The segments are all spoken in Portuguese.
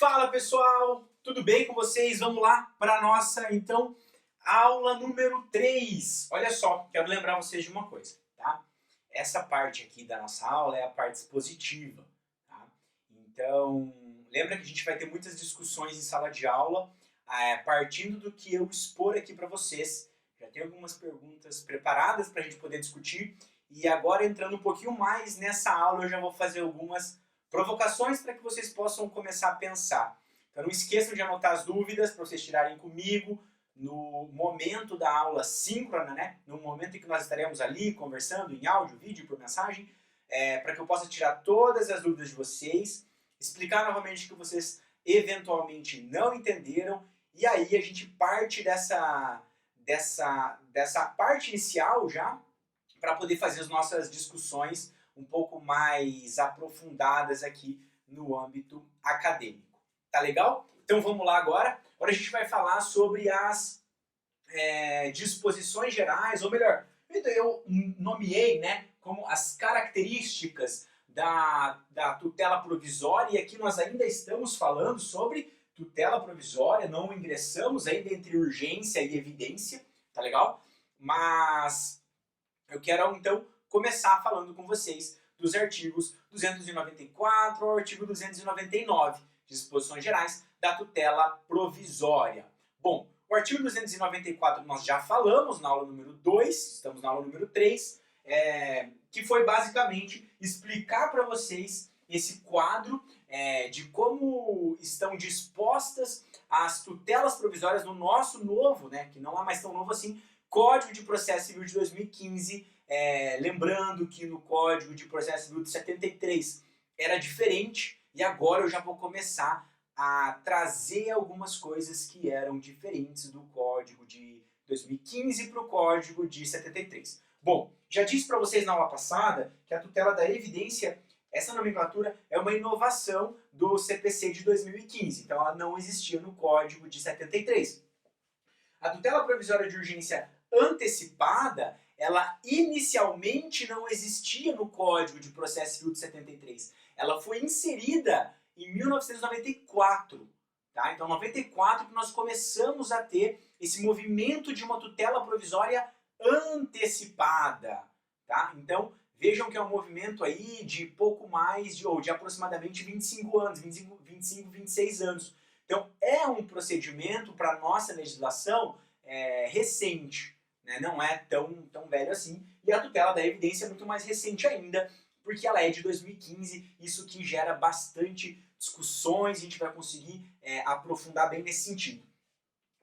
Fala pessoal, tudo bem com vocês? Vamos lá para a nossa, então, aula número 3. Olha só, quero lembrar vocês de uma coisa, tá? Essa parte aqui da nossa aula é a parte expositiva, tá? Então, lembra que a gente vai ter muitas discussões em sala de aula, partindo do que eu expor aqui para vocês. Já tenho algumas perguntas preparadas para a gente poder discutir, e agora entrando um pouquinho mais nessa aula, eu já vou fazer algumas provocações para que vocês possam começar a pensar. Então não esqueçam de anotar as dúvidas para vocês tirarem comigo no momento da aula síncrona, né? No momento em que nós estaremos ali conversando em áudio, vídeo, por mensagem, para que eu possa tirar todas as dúvidas de vocês, explicar novamente o que vocês eventualmente não entenderam, e aí a gente parte dessa parte inicial já, para poder fazer as nossas discussões um pouco mais aprofundadas aqui no âmbito acadêmico. Tá legal? Então vamos lá agora. Agora a gente vai falar sobre as disposições gerais, ou melhor, eu nomeei, né, como as características da tutela provisória, e aqui nós ainda estamos falando sobre tutela provisória, não ingressamos ainda entre urgência e evidência, tá legal? Mas eu quero então começar falando com vocês dos artigos 294 ao artigo 299, disposições gerais da tutela provisória. Bom, o artigo 294 nós já falamos na aula número 2, estamos na aula número 3, que foi basicamente explicar para vocês esse quadro de como estão dispostas as tutelas provisórias no nosso novo, né, que não é mais tão novo assim, Código de Processo Civil de 2015, lembrando que no Código de Processo Civil de 73 era diferente, e agora eu já vou começar a trazer algumas coisas que eram diferentes do Código de 2015 para o Código de 73. Bom, já disse para vocês na aula passada que a tutela da evidência, essa nomenclatura é uma inovação do CPC de 2015, então ela não existia no Código de 73. A tutela provisória de urgência antecipada, ela inicialmente não existia no Código de Processo Civil de 73. Ela foi inserida em 1994. Tá? Então, em 94 que nós começamos a ter esse movimento de uma tutela provisória antecipada. Tá? Então, vejam que é um movimento aí de pouco mais, ou de aproximadamente 25 anos, 25, 26 anos. Então, é um procedimento para a nossa legislação recente. Né? Não é tão velho assim, e a tutela da evidência é muito mais recente ainda, porque ela é de 2015, isso que gera bastante discussões, a gente vai conseguir aprofundar bem nesse sentido.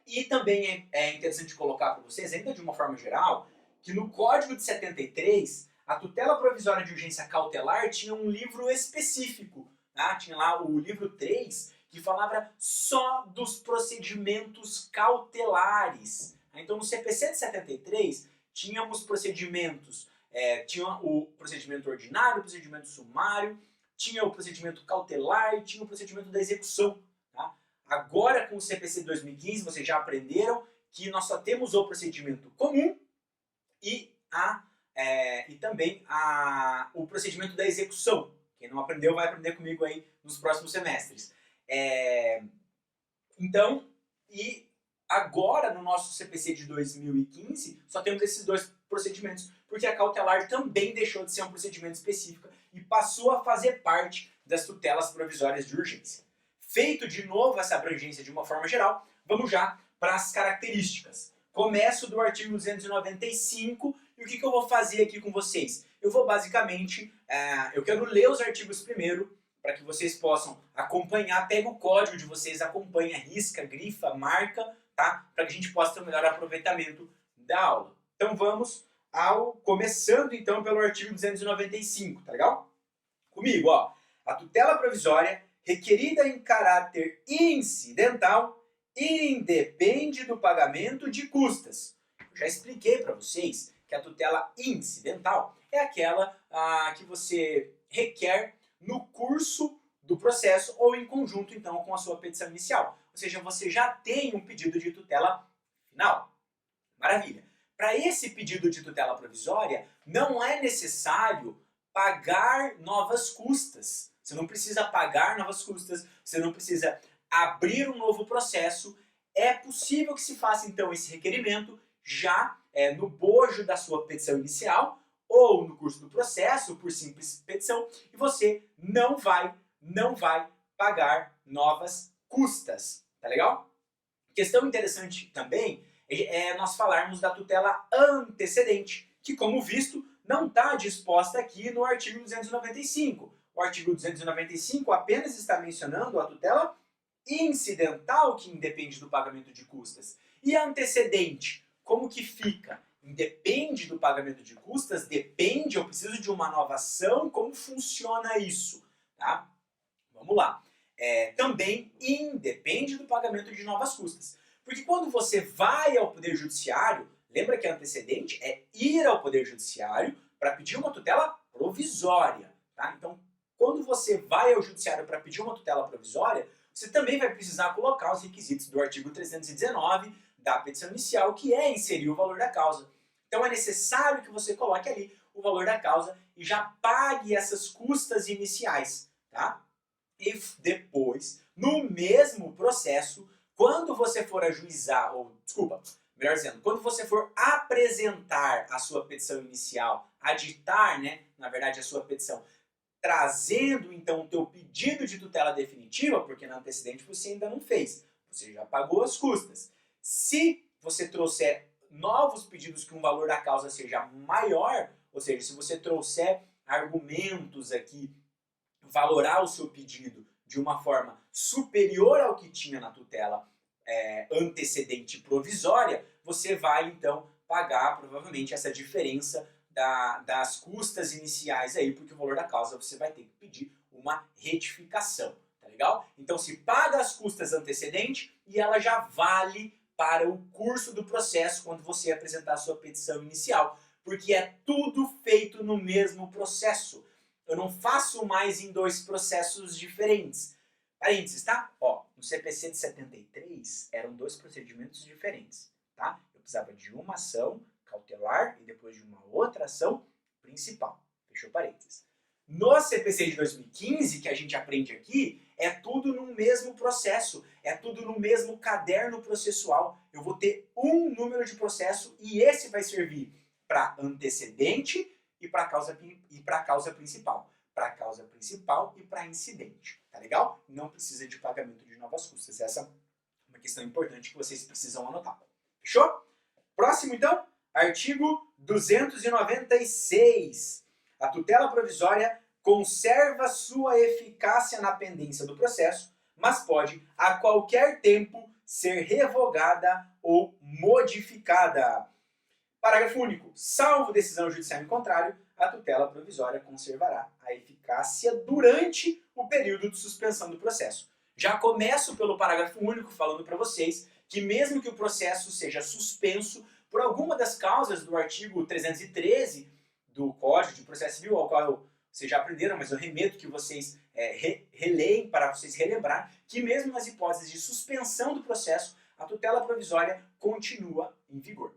E também é interessante colocar para vocês, ainda de uma forma geral, que no Código de 73, a tutela provisória de urgência cautelar tinha um livro específico, tá? Tinha lá o livro 3, que falava só dos procedimentos cautelares. Então, no CPC de 73, tínhamos procedimentos, tinha o procedimento ordinário, o procedimento sumário, tinha o procedimento cautelar e tinha o procedimento da execução. Tá? Agora, com o CPC de 2015, vocês já aprenderam que nós só temos o procedimento comum e também o procedimento da execução. Quem não aprendeu vai aprender comigo aí nos próximos semestres. Então, agora, no nosso CPC de 2015, só temos esses dois procedimentos, porque a cautelar também deixou de ser um procedimento específico e passou a fazer parte das tutelas provisórias de urgência. Feito de novo essa abrangência de uma forma geral, vamos já para as características. Começo do artigo 295, e o que eu vou fazer aqui com vocês? Eu vou basicamente, eu quero ler os artigos primeiro, para que vocês possam acompanhar, pega o código de vocês, acompanha, risca, grifa, marca, tá? Para que a gente possa ter um melhor aproveitamento da aula. Então vamos começando então pelo artigo 295, tá legal? Comigo, ó. A tutela provisória, requerida em caráter incidental, independe do pagamento de custas. Eu já expliquei para vocês que a tutela incidental é aquela que você requer no curso do processo ou em conjunto, então, com a sua petição inicial. Ou seja, você já tem um pedido de tutela final. Maravilha. Para esse pedido de tutela provisória, não é necessário pagar novas custas. Você não precisa pagar novas custas, você não precisa abrir um novo processo, é possível que se faça então esse requerimento já no bojo da sua petição inicial ou no curso do processo, por simples petição, e você não vai pagar novas custas, tá legal? Questão interessante também é nós falarmos da tutela antecedente, que como visto não está disposta aqui no artigo 295. O artigo 295 apenas está mencionando a tutela incidental que independe do pagamento de custas. E a antecedente, como que fica? Independe do pagamento de custas? Depende, eu preciso de uma nova ação? Como funciona isso? Tá? Vamos lá. Também independe do pagamento de novas custas. Porque quando você vai ao Poder Judiciário, lembra que a antecedente é ir ao Poder Judiciário para pedir uma tutela provisória. Tá? Então, quando você vai ao Judiciário para pedir uma tutela provisória, você também vai precisar colocar os requisitos do artigo 319 da petição inicial, que é inserir o valor da causa. Então é necessário que você coloque ali o valor da causa e já pague essas custas iniciais. Tá? E depois, no mesmo processo, quando você for ajuizar, ou desculpa, melhor dizendo, quando você for apresentar a sua petição inicial, aditar, né, na verdade, a sua petição, trazendo então o teu pedido de tutela definitiva, porque na antecedente você ainda não fez, você já pagou as custas. Se você trouxer novos pedidos que um valor da causa seja maior, ou seja, se você trouxer argumentos aqui, valorar o seu pedido de uma forma superior ao que tinha na tutela antecedente provisória, você vai então pagar provavelmente essa diferença das custas iniciais aí, porque o valor da causa você vai ter que pedir uma retificação, tá legal? Então se paga as custas antecedente e ela já vale para o curso do processo quando você apresentar a sua petição inicial, porque é tudo feito no mesmo processo. Eu não faço mais em dois processos diferentes. Parênteses, tá? Ó, no CPC de 73 eram dois procedimentos diferentes, tá? Eu precisava de uma ação cautelar e depois de uma outra ação principal. Fechou parênteses. No CPC de 2015, que a gente aprende aqui, é tudo no mesmo processo, é tudo no mesmo caderno processual. Eu vou ter um número de processo e esse vai servir para antecedente e para causa principal. Para causa principal e para incidente. Tá legal? Não precisa de pagamento de novas custas. Essa é uma questão importante que vocês precisam anotar. Fechou? Próximo, então, artigo 296. A tutela provisória conserva sua eficácia na pendência do processo, mas pode, a qualquer tempo, ser revogada ou modificada. Parágrafo único. Salvo decisão judicial em contrário, a tutela provisória conservará a eficácia durante o período de suspensão do processo. Já começo pelo parágrafo único falando para vocês que mesmo que o processo seja suspenso por alguma das causas do artigo 313 do Código de Processo Civil, ao qual vocês já aprenderam, mas eu remeto que vocês releem para vocês relembrar que mesmo nas hipóteses de suspensão do processo, a tutela provisória continua em vigor.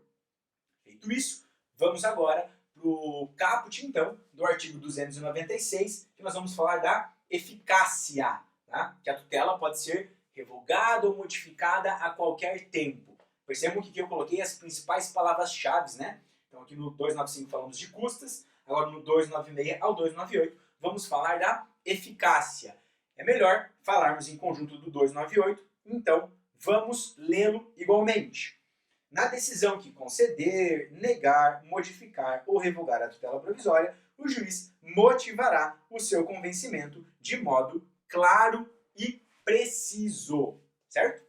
Feito isso, vamos agora para o caput, então, do artigo 296, que nós vamos falar da eficácia, tá? Que a tutela pode ser revogada ou modificada a qualquer tempo. Percebam que aqui eu coloquei as principais palavras-chave, né? Então aqui no 295 falamos de custas, agora no 296 ao 298 vamos falar da eficácia. É melhor falarmos em conjunto do 298, então vamos lê-lo igualmente. Na decisão que conceder, negar, modificar ou revogar a tutela provisória, o juiz motivará o seu convencimento de modo claro e preciso. Certo?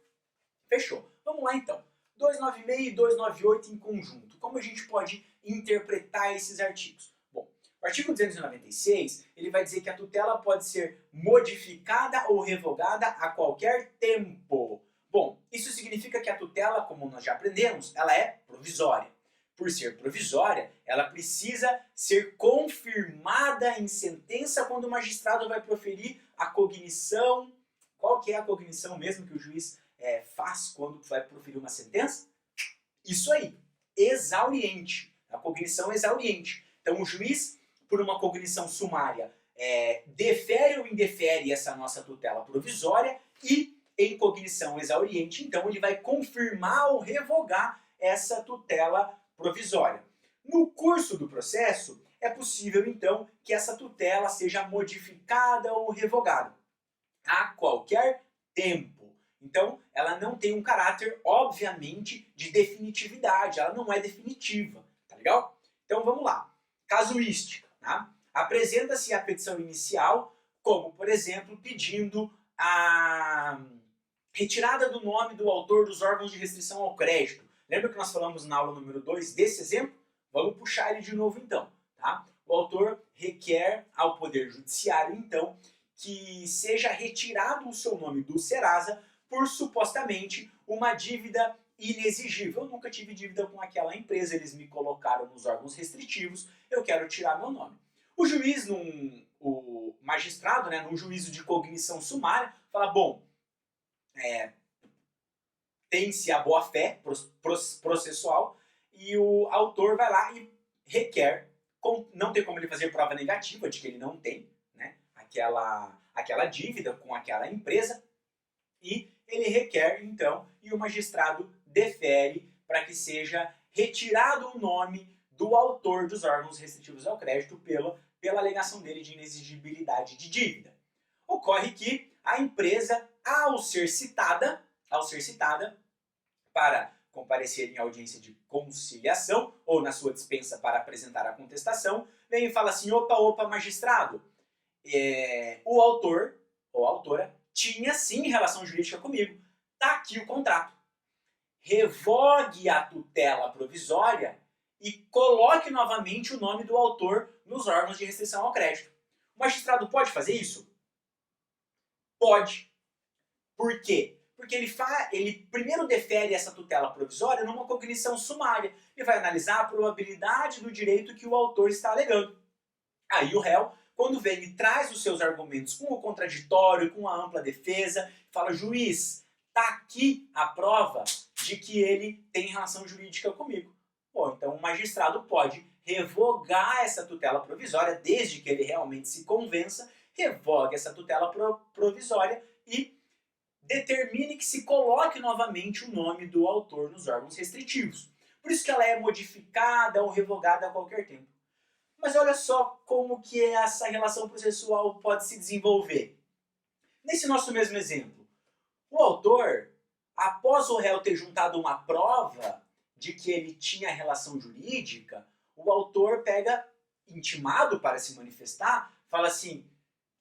Fechou. Vamos lá então. 296 e 298 em conjunto. Como a gente pode interpretar esses artigos? Bom, o artigo 296 ele vai dizer que a tutela pode ser modificada ou revogada a qualquer tempo. Bom, isso significa que a tutela, como nós já aprendemos, ela é provisória. Por ser provisória, ela precisa ser confirmada em sentença quando o magistrado vai proferir a cognição. Qual que é a cognição mesmo que o juiz faz quando vai proferir uma sentença? Isso aí, exauriente. A cognição exauriente. Então o juiz, por uma cognição sumária, defere ou indefere essa nossa tutela provisória e em cognição exauriente, então ele vai confirmar ou revogar essa tutela provisória. No curso do processo, é possível então que essa tutela seja modificada ou revogada a qualquer tempo. Então, ela não tem um caráter, obviamente, de definitividade, ela não é definitiva, tá legal? Então vamos lá. Casuística, tá? Apresenta-se a petição inicial, como, por exemplo, pedindo a retirada do nome do autor dos órgãos de restrição ao crédito. Lembra que nós falamos na aula número 2 desse exemplo? Vamos puxar ele de novo então. Tá? O autor requer ao Poder Judiciário, então, que seja retirado o seu nome do Serasa por supostamente uma dívida inexigível. Eu nunca tive dívida com aquela empresa, eles me colocaram nos órgãos restritivos, eu quero tirar meu nome. O juiz, o magistrado, né, num juízo de cognição sumária, fala, bom, tem-se a boa-fé processual e o autor vai lá e requer, não tem como ele fazer prova negativa de que ele não tem, né, aquela dívida com aquela empresa, e ele requer, então, e o magistrado defere para que seja retirado o nome do autor dos órgãos restritivos ao crédito pela alegação dele de inexigibilidade de dívida. Ocorre que a empresa, ao ser citada para comparecer em audiência de conciliação ou na sua dispensa para apresentar a contestação, vem e fala assim, opa, magistrado, o autor ou a autora tinha sim relação jurídica comigo, tá aqui o contrato. Revogue a tutela provisória e coloque novamente o nome do autor nos órgãos de restrição ao crédito. O magistrado pode fazer isso? Pode. Por quê? Porque ele primeiro defere essa tutela provisória numa cognição sumária. Ele vai analisar a probabilidade do direito que o autor está alegando. Aí o réu, quando vem e traz os seus argumentos com o contraditório, com a ampla defesa, fala, juiz, tá aqui a prova de que ele tem relação jurídica comigo. Bom, então o magistrado pode revogar essa tutela provisória, desde que ele realmente se convença, revogue essa tutela provisória e determine que se coloque novamente o nome do autor nos órgãos restritivos. Por isso que ela é modificada ou revogada a qualquer tempo. Mas olha só como que essa relação processual pode se desenvolver. Nesse nosso mesmo exemplo, o autor, após o réu ter juntado uma prova de que ele tinha relação jurídica, o autor pega, intimado para se manifestar, fala assim,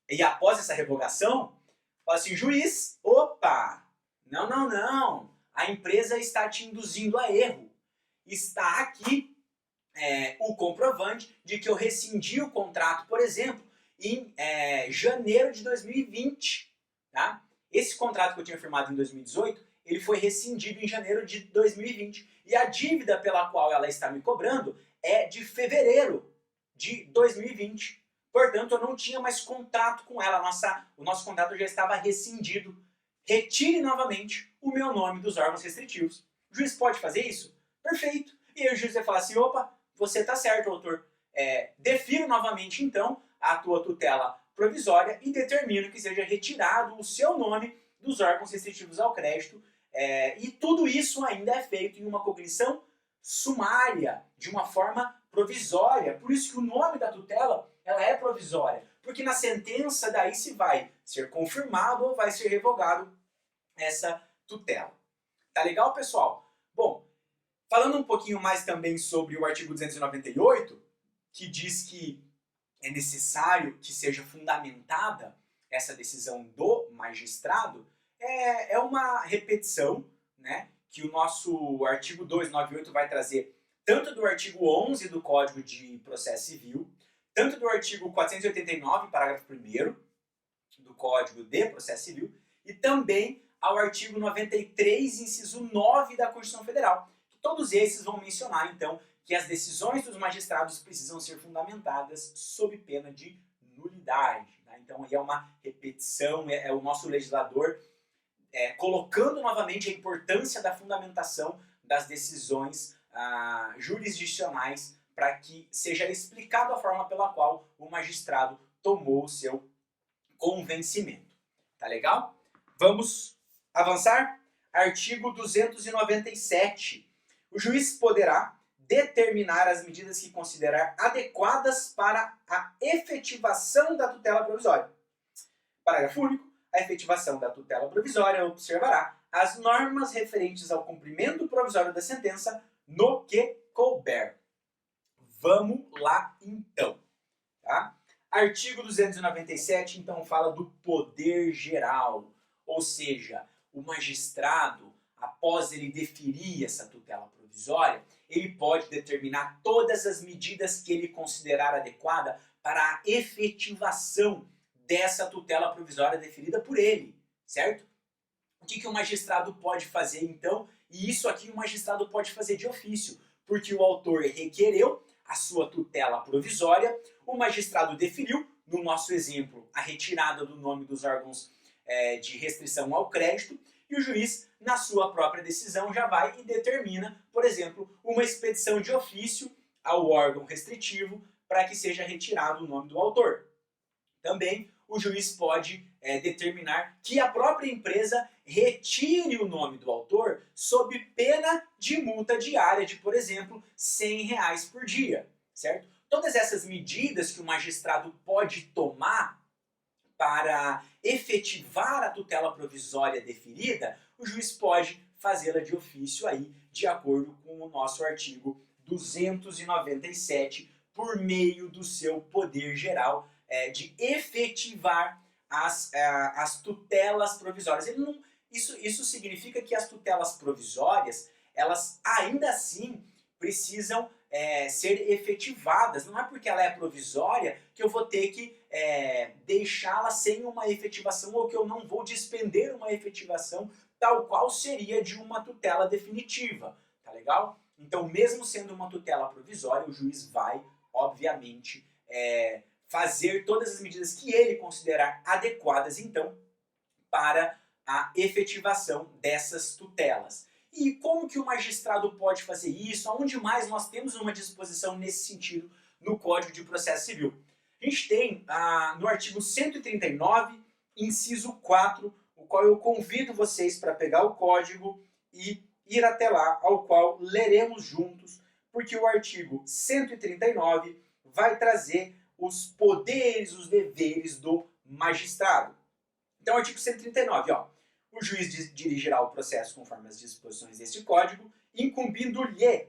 e após essa revogação, fala assim, juiz, opa, não, a empresa está te induzindo a erro. Está aqui o comprovante de que eu rescindi o contrato, por exemplo, em janeiro de 2020. Tá? Esse contrato que eu tinha firmado em 2018, ele foi rescindido em janeiro de 2020. E a dívida pela qual ela está me cobrando é de fevereiro de 2020. Portanto, eu não tinha mais contrato com ela. O nosso contrato já estava rescindido. Retire novamente o meu nome dos órgãos restritivos. O juiz pode fazer isso? Perfeito. E aí o juiz vai falar assim, opa, você está certo, autor. Defiro novamente, então, a tua tutela provisória e determino que seja retirado o seu nome dos órgãos restritivos ao crédito. E tudo isso ainda é feito em uma cognição sumária, de uma forma provisória. Por isso que o nome da tutela ela é provisória. Porque na sentença daí se vai ser confirmado ou vai ser revogado essa tutela. Tá legal, pessoal? Bom, falando um pouquinho mais também sobre o artigo 298, que diz que é necessário que seja fundamentada essa decisão do magistrado, é uma repetição, né, que o nosso artigo 298 vai trazer tanto do artigo 11 do Código de Processo Civil, tanto do artigo 489, parágrafo 1º, do Código de Processo Civil, e também ao artigo 93, inciso 9 da Constituição Federal. Todos esses vão mencionar, então, que as decisões dos magistrados precisam ser fundamentadas sob pena de nulidade. Tá? Então, aí é uma repetição, é o nosso legislador colocando novamente a importância da fundamentação das decisões jurisdicionais para que seja explicado a forma pela qual o magistrado tomou o seu convencimento. Tá legal? Vamos Avançar? Artigo 297. O juiz poderá determinar as medidas que considerar adequadas para a efetivação da tutela provisória. Parágrafo único. A efetivação da tutela provisória observará as normas referentes ao cumprimento provisório da sentença no que couber. Vamos lá então. Tá? Artigo 297, então, fala do poder geral, ou seja, o magistrado, após ele deferir essa tutela provisória, ele pode determinar todas as medidas que ele considerar adequada para a efetivação dessa tutela provisória deferida por ele, certo? O que o magistrado pode fazer então? E isso aqui o magistrado pode fazer de ofício, porque o autor requereu a sua tutela provisória, o magistrado deferiu, no nosso exemplo, a retirada do nome dos órgãos de restrição ao crédito, e o juiz, na sua própria decisão, já vai e determina, por exemplo, uma expedição de ofício ao órgão restritivo para que seja retirado o nome do autor. Também o juiz pode determinar que a própria empresa retire o nome do autor sob pena de multa diária de, por exemplo, R$100 por dia, certo? Todas essas medidas que o magistrado pode tomar para efetivar a tutela provisória deferida, o juiz pode fazê-la de ofício aí, de acordo com o nosso artigo 297, por meio do seu poder geral de efetivar as tutelas provisórias. Isso significa que as tutelas provisórias, elas ainda assim precisam ser efetivadas. Não é porque ela é provisória que eu vou ter que deixá-la sem uma efetivação ou que eu não vou despender uma efetivação tal qual seria de uma tutela definitiva. Tá legal? Então, mesmo sendo uma tutela provisória, o juiz vai, obviamente, fazer todas as medidas que ele considerar adequadas, então, para a efetivação dessas tutelas. E como que o magistrado pode fazer isso? Aonde mais nós temos uma disposição nesse sentido no Código de Processo Civil? A gente tem no artigo 139, inciso 4, o qual eu convido vocês para pegar o código e ir até lá, ao qual leremos juntos, porque o artigo 139 vai trazer os poderes, os deveres do magistrado. Então, artigo 139, ó. O juiz dirigirá o processo conforme as disposições deste código, incumbindo-lhe,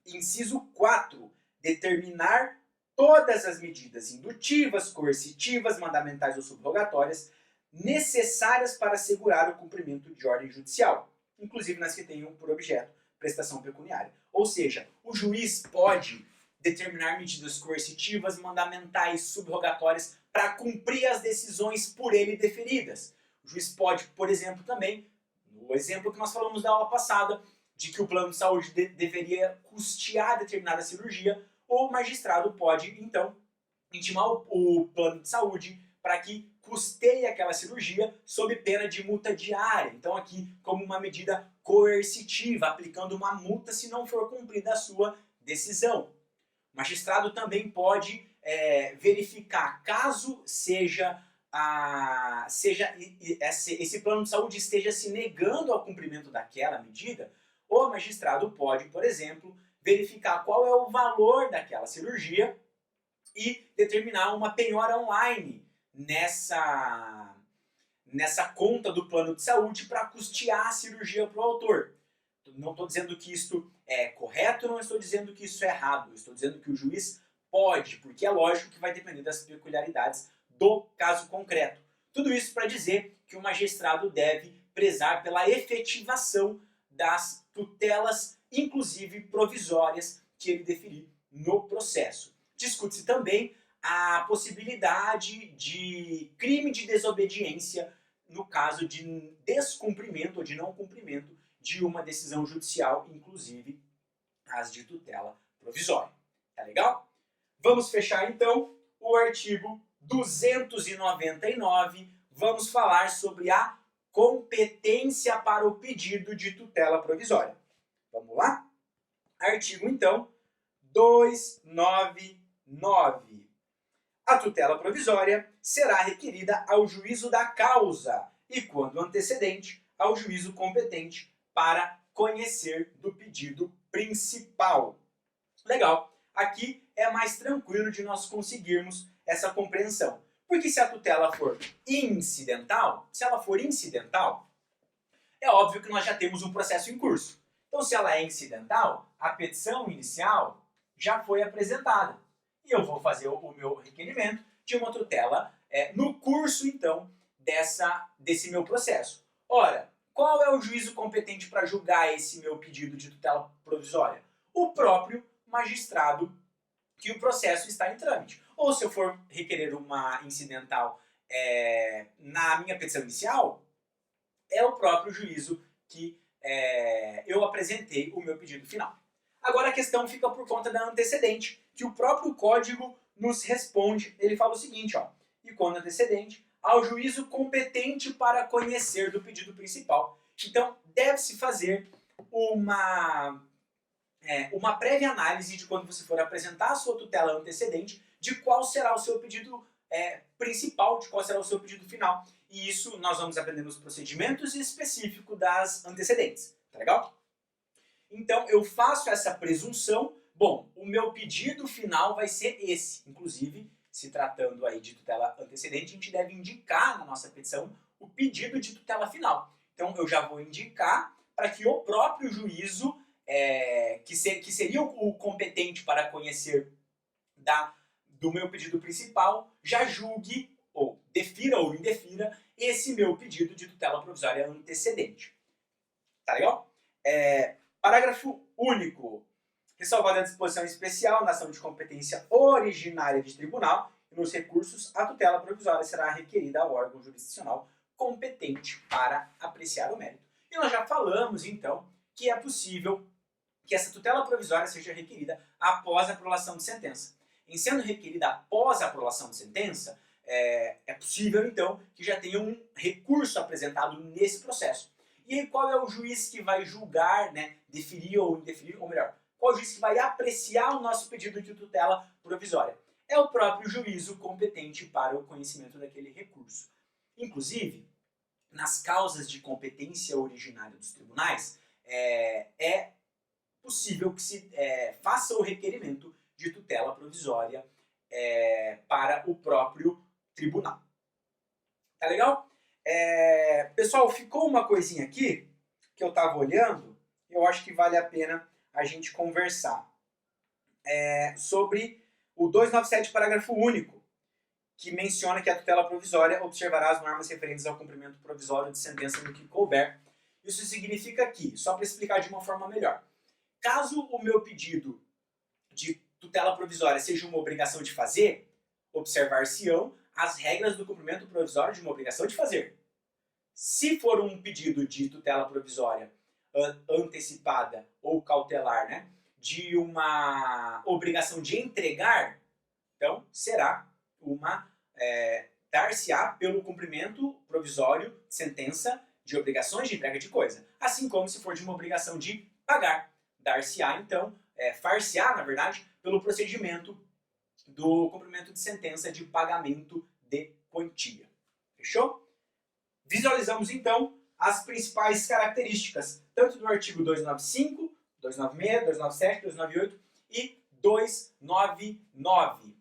inciso 4, determinar todas as medidas indutivas, coercitivas, mandamentais ou subrogatórias necessárias para assegurar o cumprimento de ordem judicial, inclusive nas que tenham por objeto prestação pecuniária. Ou seja, o juiz pode determinar medidas coercitivas, mandamentais, subrogatórias para cumprir as decisões por ele deferidas. O juiz pode, por exemplo, também, no exemplo que nós falamos da aula passada, de que o plano de saúde deveria custear determinada cirurgia, o magistrado pode, então, intimar o plano de saúde para que custeie aquela cirurgia sob pena de multa diária. Então, aqui, como uma medida coercitiva, aplicando uma multa se não for cumprida a sua decisão. O magistrado também pode verificar, caso esse plano de saúde esteja se negando ao cumprimento daquela medida, o magistrado pode, por exemplo, verificar qual é o valor daquela cirurgia e determinar uma penhora online nessa conta do plano de saúde para custear a cirurgia para o autor. Não estou dizendo que isto é correto, não estou dizendo que isso é errado, estou dizendo que o juiz pode, porque é lógico que vai depender das peculiaridades do caso concreto. Tudo isso para dizer que o magistrado deve prezar pela efetivação das tutelas, inclusive provisórias, que ele deferir no processo. Discute-se também a possibilidade de crime de desobediência no caso de descumprimento ou de não cumprimento de uma decisão judicial, inclusive as de tutela provisória. Tá legal? Vamos fechar então o artigo 299. Vamos falar sobre a competência para o pedido de tutela provisória. Vamos lá? Artigo, então, 299. A tutela provisória será requerida ao juízo da causa e, quando antecedente, ao juízo competente para conhecer do pedido principal. Legal. Aqui é mais tranquilo de nós conseguirmos essa compreensão. Porque se a tutela for incidental, é óbvio que nós já temos um processo em curso. Então, se ela é incidental, a petição inicial já foi apresentada. E eu vou fazer o meu requerimento de uma tutela no curso, então, desse meu processo. Ora, qual é o juízo competente para julgar esse meu pedido de tutela provisória? O próprio magistrado que o processo está em trâmite. Ou se eu for requerer uma incidental na minha petição inicial, é o próprio juízo que eu apresentei o meu pedido final. Agora a questão fica por conta da antecedente, que o próprio código nos responde. Ele fala o seguinte, ó, e quando antecedente, ao juízo competente para conhecer do pedido principal. Então, deve-se fazer uma prévia análise de quando você for apresentar a sua tutela antecedente, de qual será o seu pedido principal, de qual será o seu pedido final. E isso nós vamos aprender nos procedimentos específicos das antecedentes. Tá legal? Então, eu faço essa presunção. Bom, o meu pedido final vai ser esse. Inclusive, se tratando aí de tutela antecedente, a gente deve indicar na nossa petição o pedido de tutela final. Então, eu já vou indicar para que o próprio juízo, que seria o competente para conhecer do meu pedido principal, já julgue, ou defira ou indefira, esse meu pedido de tutela provisória antecedente. Tá legal? Parágrafo único. Ressalvada a disposição especial na ação de competência originária de tribunal e nos recursos, a tutela provisória será requerida ao órgão jurisdicional competente para apreciar o mérito. E nós já falamos, então, que é possível que essa tutela provisória seja requerida após a prolação de sentença. Em sendo requerida após a prolação de sentença, é possível, então, que já tenha um recurso apresentado nesse processo. E aí, qual é o juiz que vai julgar, né, deferir ou indeferir, ou melhor, qual é o juiz que vai apreciar o nosso pedido de tutela provisória? É o próprio juízo competente para o conhecimento daquele recurso. Inclusive, nas causas de competência originária dos tribunais, é possível que se faça o requerimento de tutela provisória para o próprio tribunal. Tá legal? Pessoal, ficou uma coisinha aqui que eu estava olhando, eu acho que vale a pena a gente conversar sobre o 297, parágrafo único, que menciona que a tutela provisória observará as normas referentes ao cumprimento provisório de sentença no que couber. Isso significa que, só para explicar de uma forma melhor, caso o meu pedido de tutela provisória seja uma obrigação de fazer, observar-se-ão as regras do cumprimento provisório de uma obrigação de fazer. Se for um pedido de tutela provisória antecipada ou cautelar, né, de uma obrigação de entregar, então será dar-se-á pelo cumprimento provisório de sentença de obrigações de entrega de coisa. Assim como se for de uma obrigação de pagar, dar-se-á, então, far-se-á, na verdade, pelo procedimento do cumprimento de sentença de pagamento de quantia. Fechou? Visualizamos, então, as principais características, tanto do artigo 295, 296, 297, 298 e 299.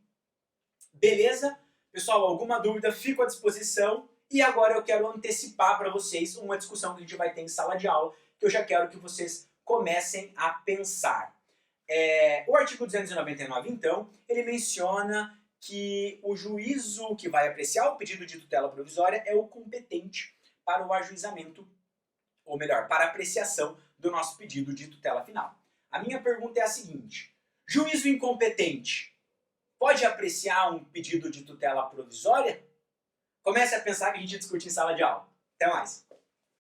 Beleza? Pessoal, alguma dúvida, fico à disposição. E agora eu quero antecipar para vocês uma discussão que a gente vai ter em sala de aula, que eu já quero que vocês comecem a pensar. O artigo 299, então, ele menciona que o juízo que vai apreciar o pedido de tutela provisória é o competente para o ajuizamento, ou melhor, para a apreciação do nosso pedido de tutela final. A minha pergunta é a seguinte: juízo incompetente pode apreciar um pedido de tutela provisória? Comece a pensar que a gente discute em sala de aula. Até mais!